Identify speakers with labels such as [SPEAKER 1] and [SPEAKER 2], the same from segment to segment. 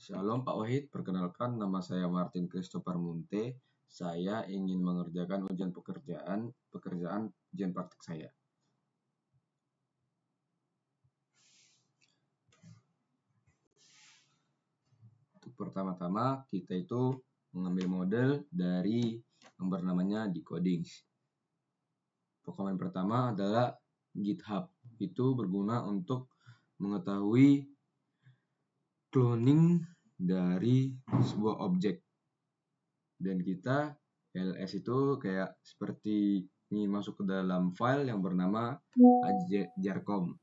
[SPEAKER 1] Shalom Pak Wahid, perkenalkan nama saya Martin Christopher Munte. Saya ingin mengerjakan ujian pekerjaan ujian praktik saya. Untuk pertama-tama kita itu mengambil model dari yang bernamanya decoding. Pokemon pertama adalah GitHub. Itu berguna untuk mengetahui cloning dari sebuah objek. Dan kita LS itu kayak seperti ini masuk ke dalam file yang bernama jarcom.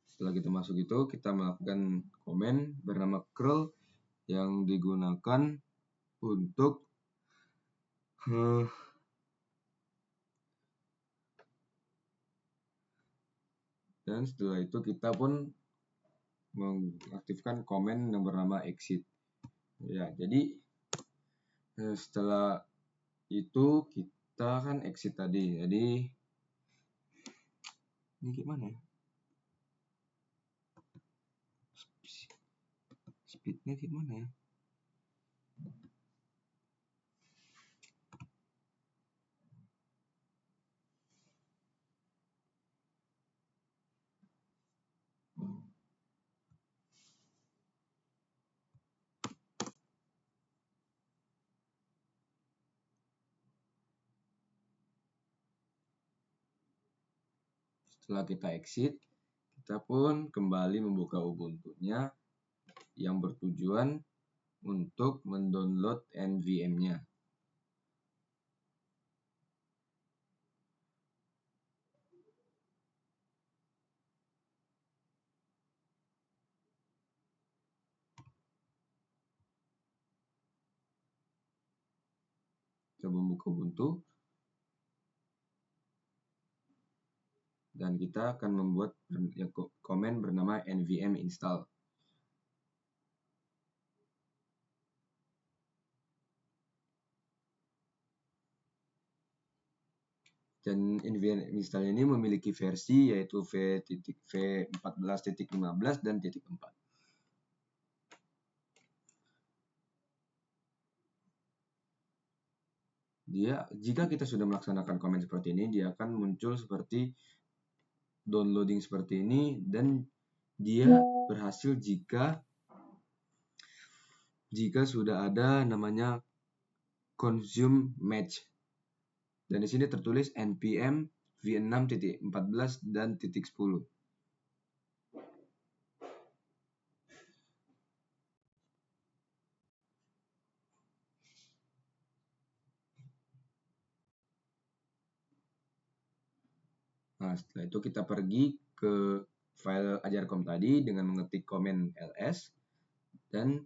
[SPEAKER 1] Setelah kita masuk itu, kita melakukan komen bernama curl yang digunakan untuk dan setelah itu kita pun mengaktifkan komen yang bernama exit. Ya, jadi setelah itu kita kan exit tadi. Jadi ini gimana ya? Speednya gimana ya? Setelah kita exit, kita pun kembali membuka Ubuntu-nya yang bertujuan untuk mendownload NVM-nya. Kita membuka Ubuntu dan kita akan membuat komen bernama nvm install. Dan nvm install ini memiliki versi yaitu v14.15 dan .4. Jika kita sudah melaksanakan komen seperti ini, dia akan muncul seperti downloading seperti ini, dan dia berhasil jika sudah ada namanya consume match. Dan di sini tertulis npm v6.14 dan .10. Nah, setelah itu kita pergi ke file ajarcom tadi dengan mengetik komen ls, dan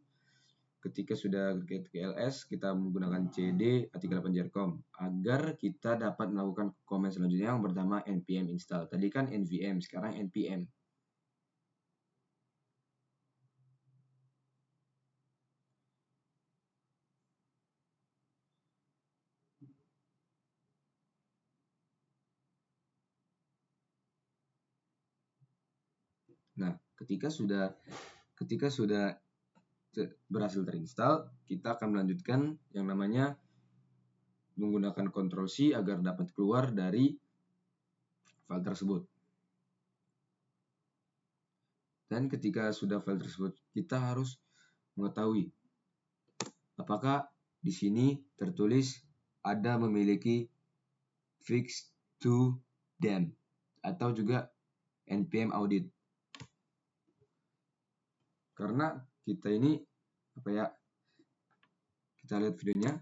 [SPEAKER 1] ketika sudah ke ls, kita menggunakan cd a38 jarcom agar kita dapat melakukan komen selanjutnya yang bernama npm install. Tadi kan nvm, sekarang npm. Nah, ketika sudah berhasil terinstall, kita akan melanjutkan yang namanya menggunakan Ctrl+C agar dapat keluar dari file tersebut. Dan ketika sudah file tersebut, kita harus mengetahui apakah di sini tertulis ada memiliki fix to them atau juga npm audit. Karena kita ini kita lihat videonya.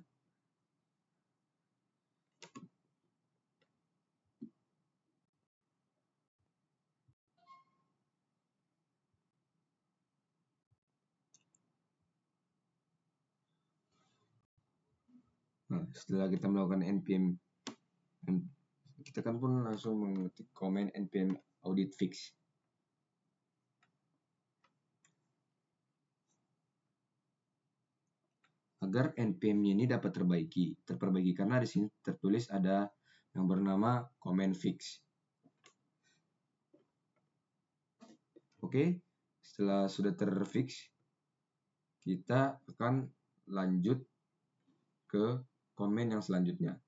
[SPEAKER 1] Nah, setelah kita melakukan npm, kita kan pun langsung mengetik komen npm audit fix. Agar npm-nya ini dapat terperbaiki karena di sini tertulis ada yang bernama comment fix. Oke, Setelah sudah terfix, kita akan lanjut ke komen yang selanjutnya.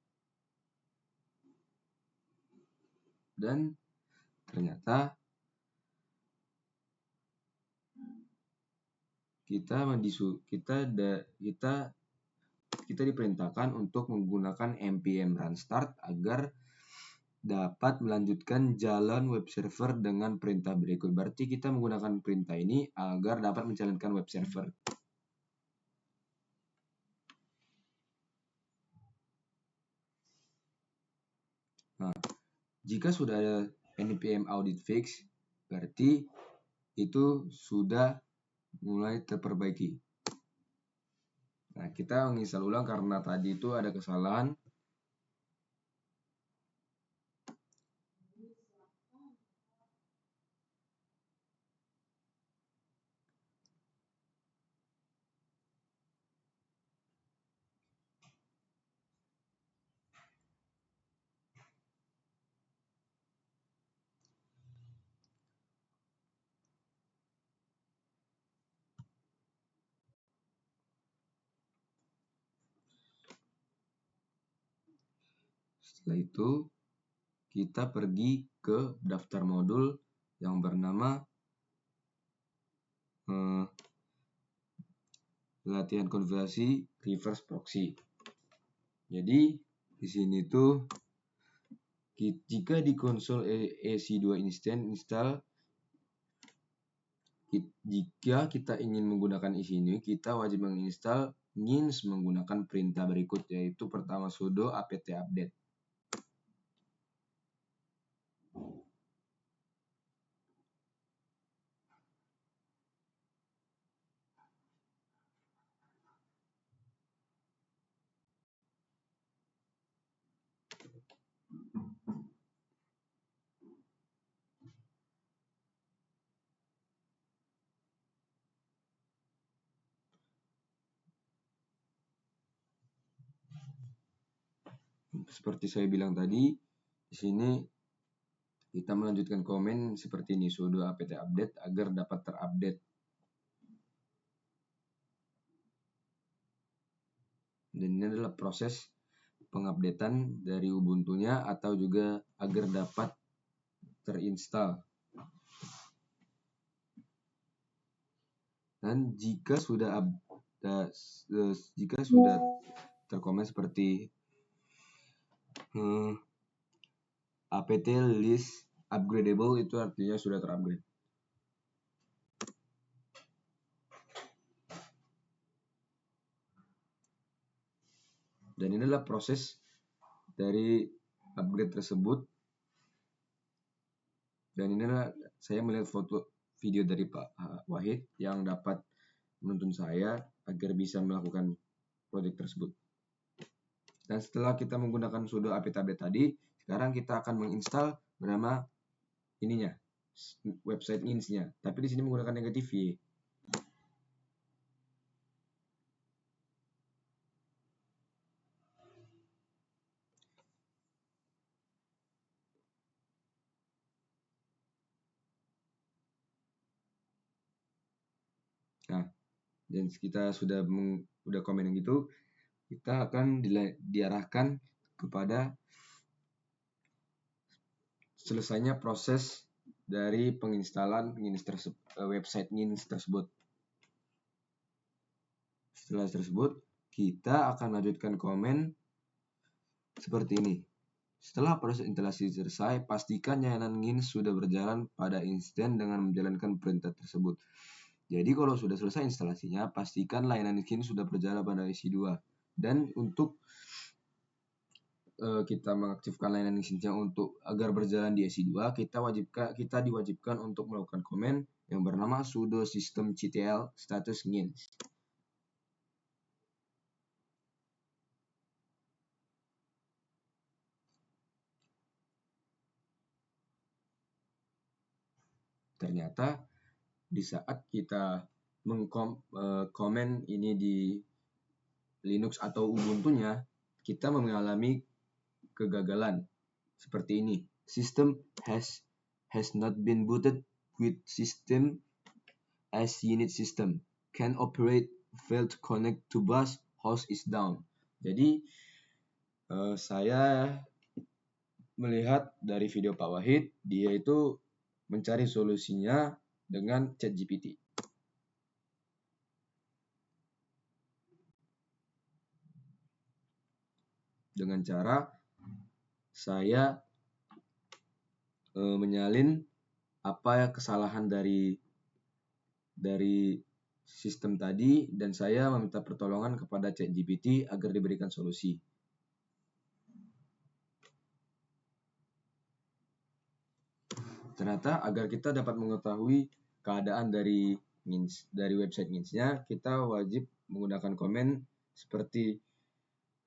[SPEAKER 1] Dan ternyata kita diperintahkan untuk menggunakan npm run start agar dapat melanjutkan jalan web server dengan perintah berikut. Berarti kita menggunakan perintah ini agar dapat menjalankan web server. Nah, jika sudah ada npm audit fix, berarti itu sudah mulai terperbaiki. Nah, kita menginstal ulang karena tadi itu ada kesalahan. Setelah itu, kita pergi ke daftar modul yang bernama latihan konfigurasi reverse proxy. Jadi di sini tuh jika di konsol EC2 install, jika kita ingin menggunakan ini, kita wajib menginstal ngins menggunakan perintah berikut, yaitu pertama sudo apt update. Seperti saya bilang tadi, di sini kita melanjutkan komen seperti ini, sudo apt update agar dapat terupdate. Dan ini adalah proses pengupdatean dari Ubuntu-nya atau juga agar dapat terinstall. Dan jika sudah terkomen seperti apt list upgradable, itu artinya sudah terupgrade. Dan ini adalah proses dari upgrade tersebut. Dan ini adalah saya melihat video dari Pak Wahid yang dapat menuntun saya agar bisa melakukan proyek tersebut. Dan setelah kita menggunakan sudo apt update tadi, sekarang kita akan menginstal bernama ininya, website ngins-nya. Tapi di sini menggunakan negatif y. Nah, dan kita sudah komen yang gitu, kita akan diarahkan kepada selesainya proses dari penginstalan website ngins tersebut. Setelah tersebut, kita akan lanjutkan komen seperti ini. Setelah proses instalasi selesai, pastikan layanan ngins sudah berjalan pada instan dengan menjalankan perintah tersebut. Jadi kalau sudah selesai instalasinya, pastikan layanan ngins sudah berjalan pada EC2. Dan untuk kita mengaktifkan layanan ngins-nya untuk agar berjalan di EC2, kita diwajibkan untuk melakukan komen yang bernama sudo systemctl status ngins. Ternyata di saat kita komen ini di Linux atau Ubuntu-nya, kita mengalami kegagalan seperti ini. System has not been booted with system as unit system. Can operate, failed to connect to bus, host is down. Jadi saya melihat dari video Pak Wahid, dia itu mencari solusinya dengan ChatGPT. Dengan cara saya menyalin apa kesalahan dari sistem tadi dan saya meminta pertolongan kepada ChatGPT agar diberikan solusi. Ternyata agar kita dapat mengetahui keadaan dari website NINS-nya, kita wajib menggunakan komen seperti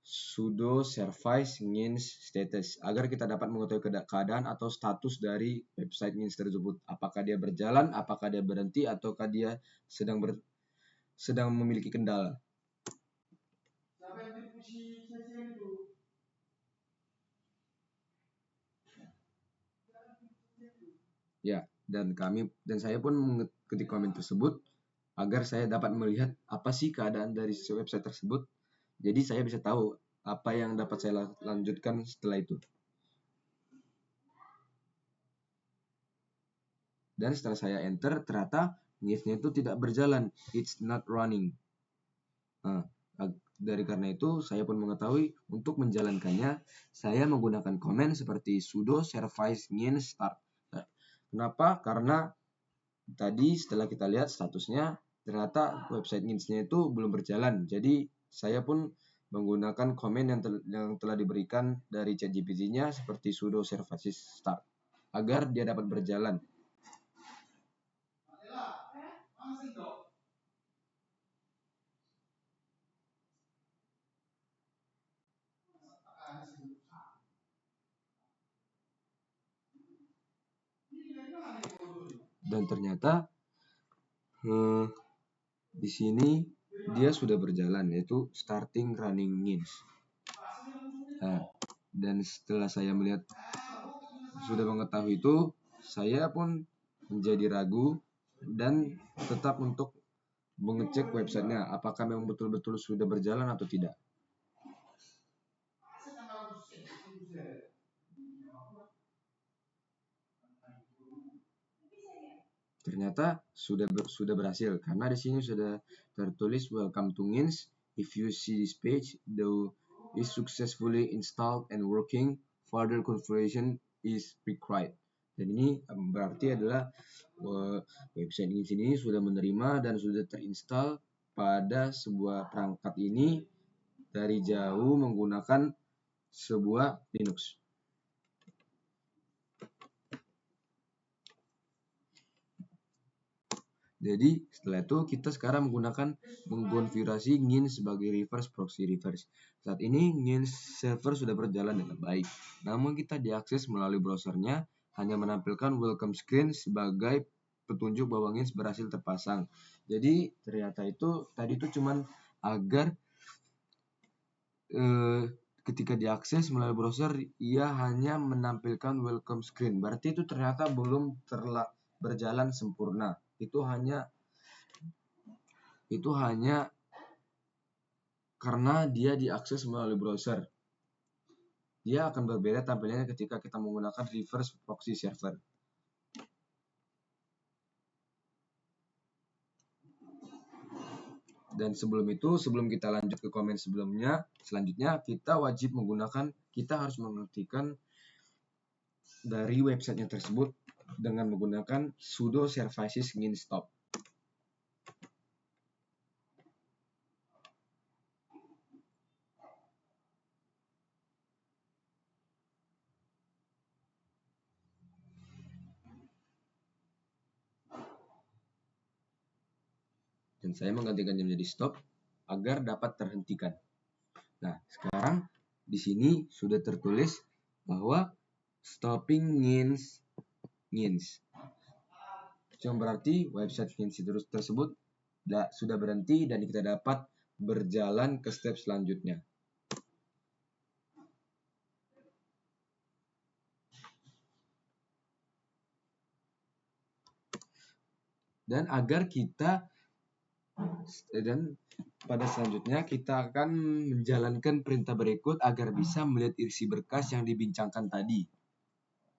[SPEAKER 1] sudo service NINS status agar kita dapat mengetahui keadaan atau status dari website NINS tersebut. Apakah dia berjalan, apakah dia berhenti, ataukah dia sedang memiliki kendala. Ya, dan saya pun mengetik komen tersebut agar saya dapat melihat apa sih keadaan dari website tersebut. Jadi saya bisa tahu apa yang dapat saya lanjutkan setelah itu. Dan setelah saya enter, ternyata NINS-nya itu tidak berjalan. It's not running. Nah, dari karena itu, saya pun mengetahui untuk menjalankannya, saya menggunakan komen seperti sudo service NINS start. Kenapa? Karena tadi setelah kita lihat statusnya, ternyata website NINS-nya itu belum berjalan. Jadi saya pun menggunakan komen yang telah diberikan dari ChatGPT-nya seperti sudo service start agar dia dapat berjalan. Dan ternyata di sini dia sudah berjalan, yaitu starting running NINS. Nah, dan setelah saya sudah mengetahui itu, saya pun menjadi ragu dan tetap untuk mengecek websitenya apakah memang betul-betul sudah berjalan atau tidak. Ternyata sudah berhasil karena di sini sudah tertulis welcome to NINS. If you see this page, though is successfully installed and working, further configuration is required. Dan ini berarti adalah website NINS ini sudah menerima dan sudah terinstall pada sebuah perangkat ini dari jauh menggunakan sebuah Linux. Jadi setelah itu kita sekarang mengkonfigurasi NINS sebagai reverse proxy reverse. Saat ini NINS server sudah berjalan dengan baik. Namun kita diakses melalui browsernya hanya menampilkan welcome screen sebagai petunjuk bahwa NINS berhasil terpasang. Jadi ternyata tadi itu cuman agar ketika diakses melalui browser ia hanya menampilkan welcome screen. Berarti itu ternyata belum berjalan sempurna. Itu hanya karena dia diakses melalui browser. Dia akan berbeda tampilannya ketika kita menggunakan reverse proxy server. Dan sebelum kita lanjut ke komen selanjutnya kita harus mengetikkan dari websitenya tersebut dengan menggunakan sudo services NINS stop. Dan saya menggantikannya menjadi stop agar dapat terhentikan. Nah, sekarang di sini sudah tertulis bahwa stopping NINS. Yang berarti website NINS tersebut sudah berhenti dan kita dapat berjalan ke step selanjutnya. Dan pada selanjutnya kita akan menjalankan perintah berikut agar bisa melihat isi berkas yang dibincangkan tadi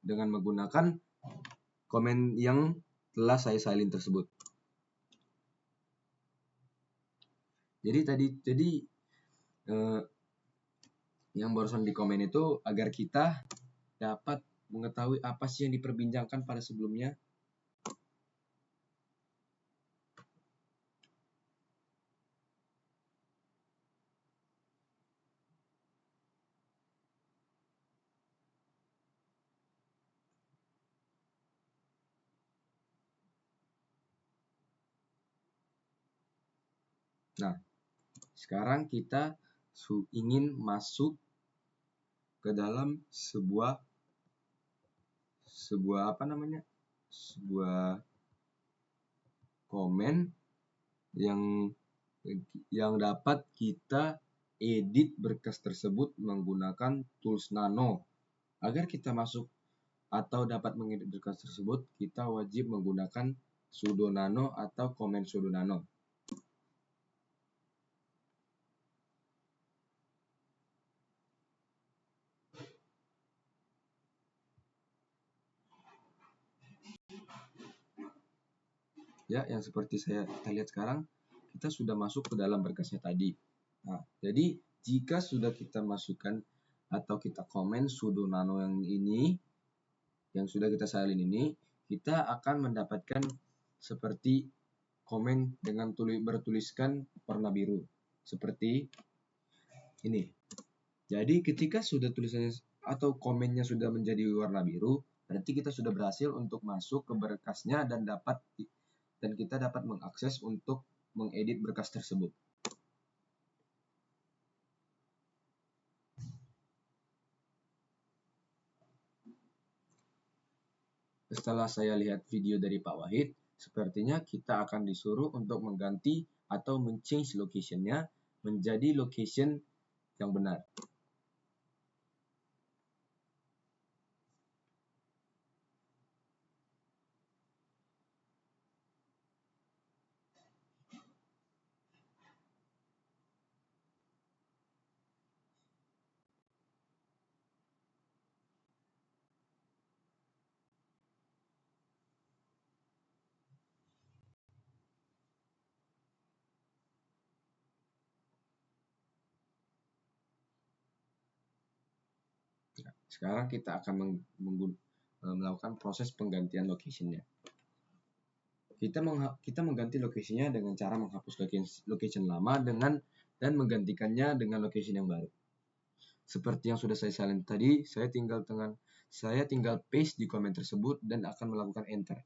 [SPEAKER 1] dengan menggunakan komen yang telah saya salin tersebut. Jadi yang barusan di komen itu agar kita dapat mengetahui apa sih yang diperbincangkan pada sebelumnya. Nah, sekarang kita ingin masuk ke dalam sebuah komen yang dapat kita edit berkas tersebut menggunakan tools Nano. Agar kita masuk atau dapat mengedit berkas tersebut, kita wajib menggunakan sudo nano atau komen sudo nano. Ya, yang seperti kita lihat sekarang, kita sudah masuk ke dalam berkasnya tadi. Nah, jadi jika sudah kita masukkan atau kita komen sudo nano yang sudah kita salin ini, kita akan mendapatkan seperti komen dengan bertuliskan warna biru. Seperti ini. Jadi ketika sudah tulisannya atau komennya sudah menjadi warna biru, berarti kita sudah berhasil untuk masuk ke berkasnya dan kita dapat mengakses untuk mengedit berkas tersebut. Setelah saya lihat video dari Pak Wahid, sepertinya kita akan disuruh untuk mengganti atau men-change location-nya menjadi location yang benar. Sekarang kita akan melakukan proses penggantian location-nya. Kita mengganti location-nya dengan cara menghapus location lama dan menggantikannya dengan location yang baru. Seperti yang sudah saya salin tadi, saya tinggal paste di komen tersebut dan akan melakukan enter.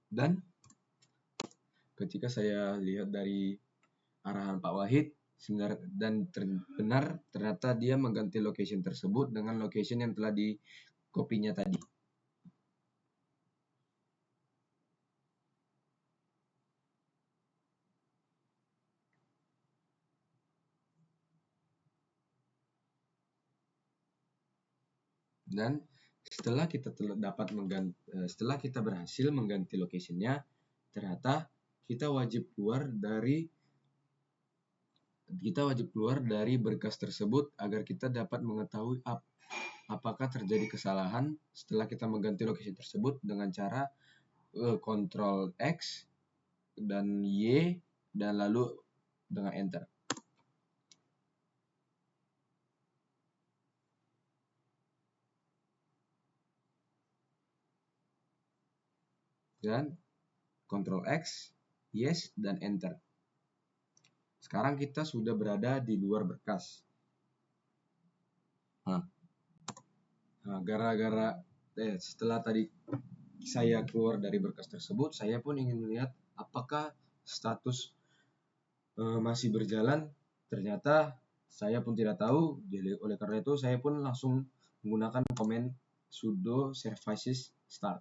[SPEAKER 1] Dan ketika saya lihat dari arahan Pak Wahid benar ternyata dia mengganti location tersebut dengan location yang telah di copy-nya tadi. Dan setelah kita berhasil mengganti location-nya, ternyata kita wajib keluar dari berkas tersebut agar kita dapat mengetahui apakah terjadi kesalahan setelah kita mengganti location tersebut dengan cara Ctrl X dan Y dan lalu dengan enter. Dan Ctrl X, yes, dan enter. Sekarang kita sudah berada di luar berkas. Setelah tadi saya keluar dari berkas tersebut, saya pun ingin melihat apakah status masih berjalan. Ternyata saya pun tidak tahu. Jadi oleh karena itu saya pun langsung menggunakan komen sudo services start.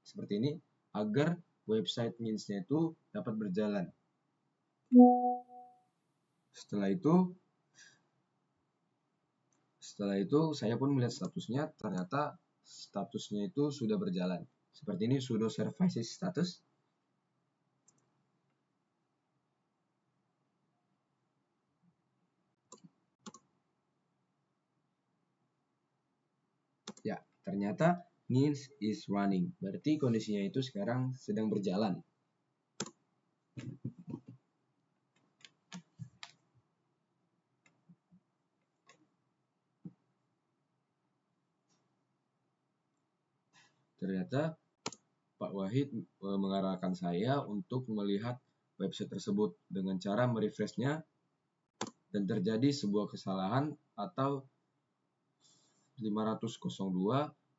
[SPEAKER 1] Seperti ini agar website Ngins-nya itu dapat berjalan. Setelah itu saya pun melihat statusnya, ternyata statusnya itu sudah berjalan. Seperti ini sudo services status. Ya, ternyata Ngins is running. Berarti kondisinya itu sekarang sedang berjalan. Ternyata Pak Wahid mengarahkan saya untuk melihat website tersebut dengan cara merefreshnya dan terjadi sebuah kesalahan atau 502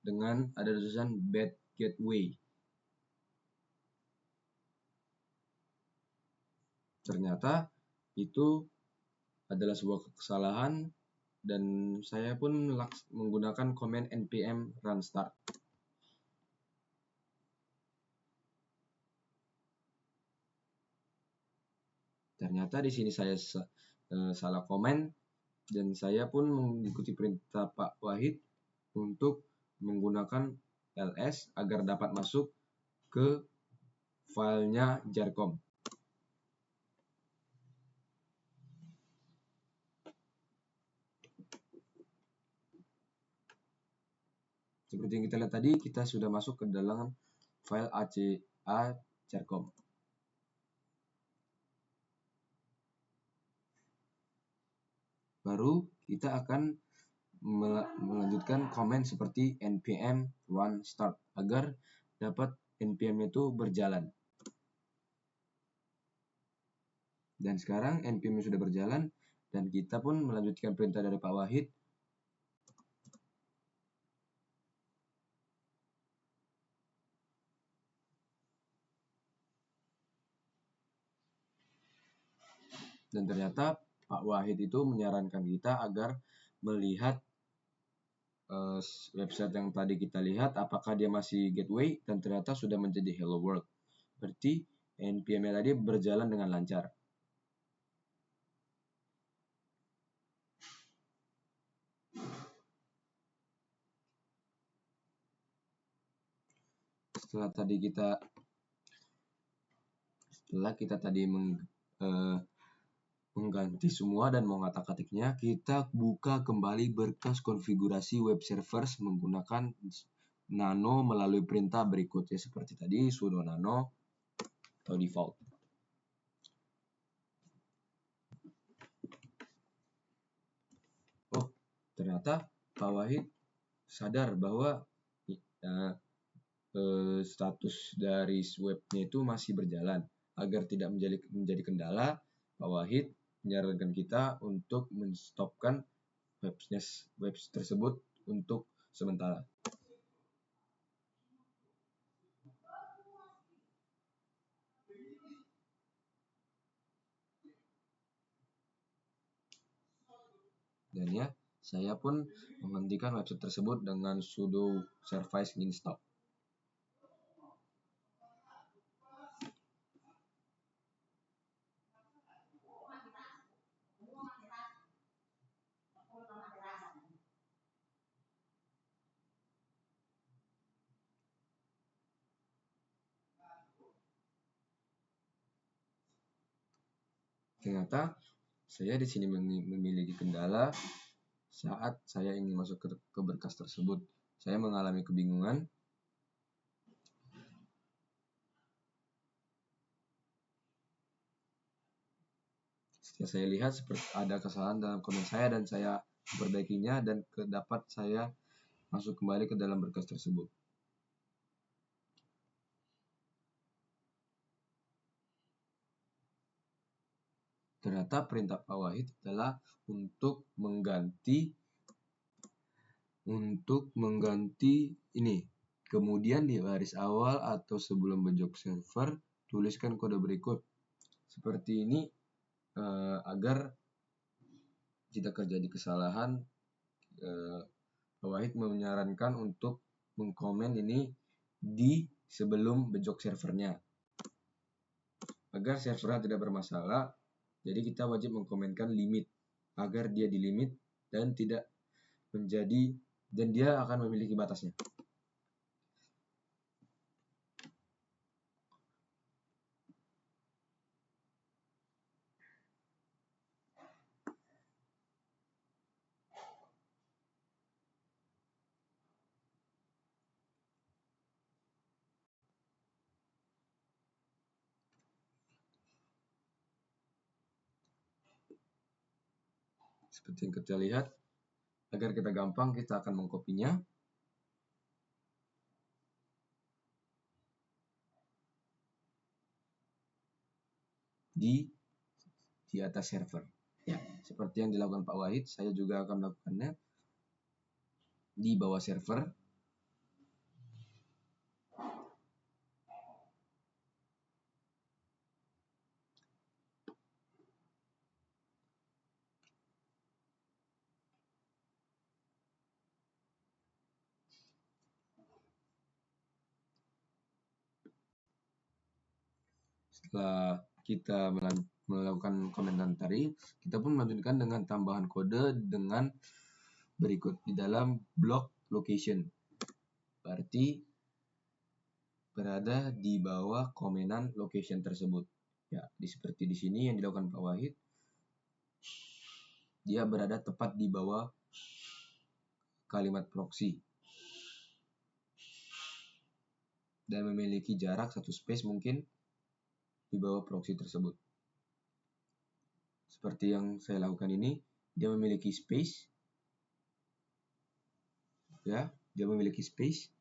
[SPEAKER 1] dengan ada tulisan bad gateway. Ternyata itu adalah sebuah kesalahan dan saya pun menggunakan command npm run start. Ternyata di sini saya salah komen dan saya pun mengikuti perintah Pak Wahid untuk menggunakan ls agar dapat masuk ke filenya jarcom. Seperti yang kita lihat tadi, kita sudah masuk ke dalam file ACA jarcom. Baru kita akan melanjutkan komen seperti npm run start agar dapat npm itu berjalan. Dan sekarang npm sudah berjalan dan kita pun melanjutkan perintah dari Pak Wahid. Dan ternyata Pak Wahid itu menyarankan kita agar melihat website yang tadi kita lihat apakah dia masih gateway dan ternyata sudah menjadi hello world. Berarti npm-nya tadi berjalan dengan lancar. Setelah kita tadi mengganti semua dan mengotak-atiknya, kita buka kembali berkas konfigurasi web servers menggunakan nano melalui perintah berikutnya seperti tadi sudo nano atau default. Oh, ternyata Pak Wahid sadar bahwa status dari webnya itu masih berjalan. Agar tidak menjadi kendala, Pak Wahid menyarankan kita untuk menstopkan web tersebut untuk sementara. Dan ya, saya pun menghentikan website tersebut dengan sudo service install. Ternyata saya di sini memiliki kendala saat saya ingin masuk ke berkas tersebut. Saya mengalami kebingungan. Setelah saya lihat seperti ada kesalahan dalam komen saya dan saya memperbaikinya dan dapat saya masuk kembali ke dalam berkas tersebut. Ternyata perintah Pak Wahid adalah untuk mengganti ini. Kemudian di baris awal atau sebelum bejok server tuliskan kode berikut. Seperti ini agar jika terjadi kesalahan Pak Wahid menyarankan untuk mengkomen ini di sebelum bejok servernya. Agar servernya tidak bermasalah, jadi kita wajib mengkomenkan limit agar dia di limit dan tidak menjadi, dan dia akan memiliki batasnya. Seperti yang kita lihat, agar kita gampang, kita akan mengkopinya di atas server. Ya, seperti yang dilakukan Pak Wahid, saya juga akan melakukannya di bawah server. Setelah kita melakukan komentar tadi, kita pun melanjutkan dengan tambahan kode dengan berikut di dalam block location. Berarti berada di bawah komenan location tersebut. Ya, seperti di sini yang dilakukan Pak Wahid, dia berada tepat di bawah kalimat proxy dan memiliki jarak satu space mungkin di bawah proxy tersebut. Seperti yang saya lakukan ini, dia memiliki space. Ya, dia memiliki space.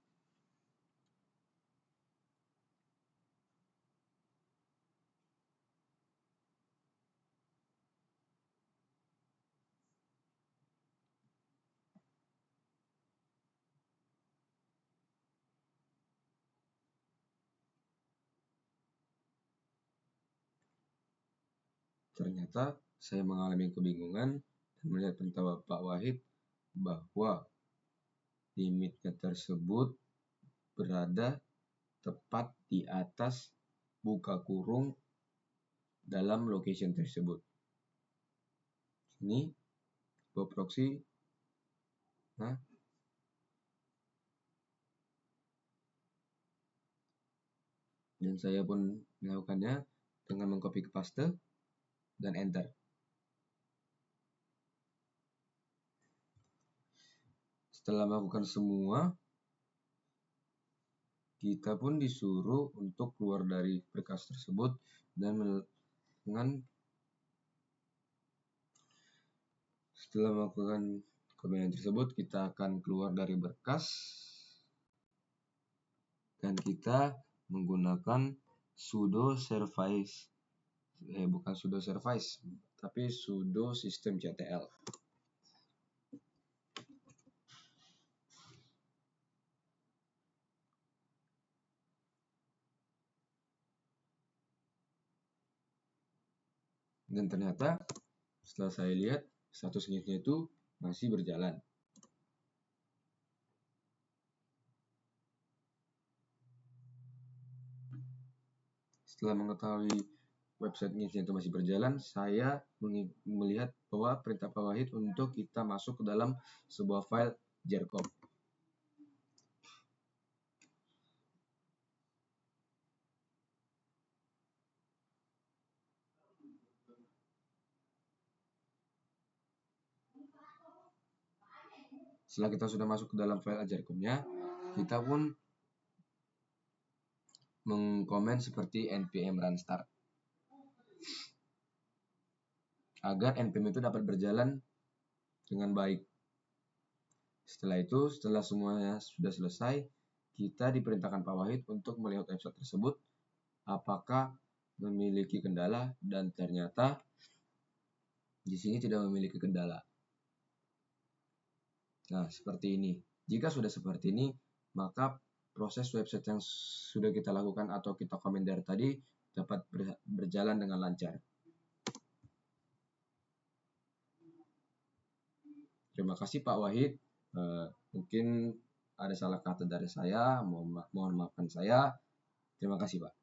[SPEAKER 1] Ternyata saya mengalami kebingungan dan melihat perintah Pak Wahid bahwa limitnya tersebut berada tepat di atas buka kurung dalam location tersebut. Ini buat proxy. Nah, dan saya pun melakukannya dengan mengcopy ke paste dan enter. Setelah melakukan semua, kita pun disuruh untuk keluar dari berkas tersebut dan setelah melakukan kombinasi tersebut, kita akan keluar dari berkas dan kita menggunakan sudo service, bukan sudo service, tapi sudo systemctl. Dan ternyata setelah saya lihat status initnya itu masih berjalan. Setelah mengetahui website initnya itu masih berjalan, saya melihat bahwa perintah Pak Wahid untuk kita masuk ke dalam sebuah file jarcom. Setelah kita sudah masuk ke dalam file jarcomnya, kita pun mengkomen seperti npm run start agar npm itu dapat berjalan dengan baik. Setelah itu, setelah semuanya sudah selesai, kita diperintahkan Pak Wahid untuk melihat website tersebut apakah memiliki kendala, dan ternyata di sini tidak memiliki kendala. Nah, seperti ini. Jika sudah seperti ini, maka proses website yang sudah kita lakukan atau kita komen dari tadi dapat berjalan dengan lancar. Terima kasih Pak Wahid. Mungkin ada salah kata dari saya, mohon maafkan saya. Terima kasih Pak.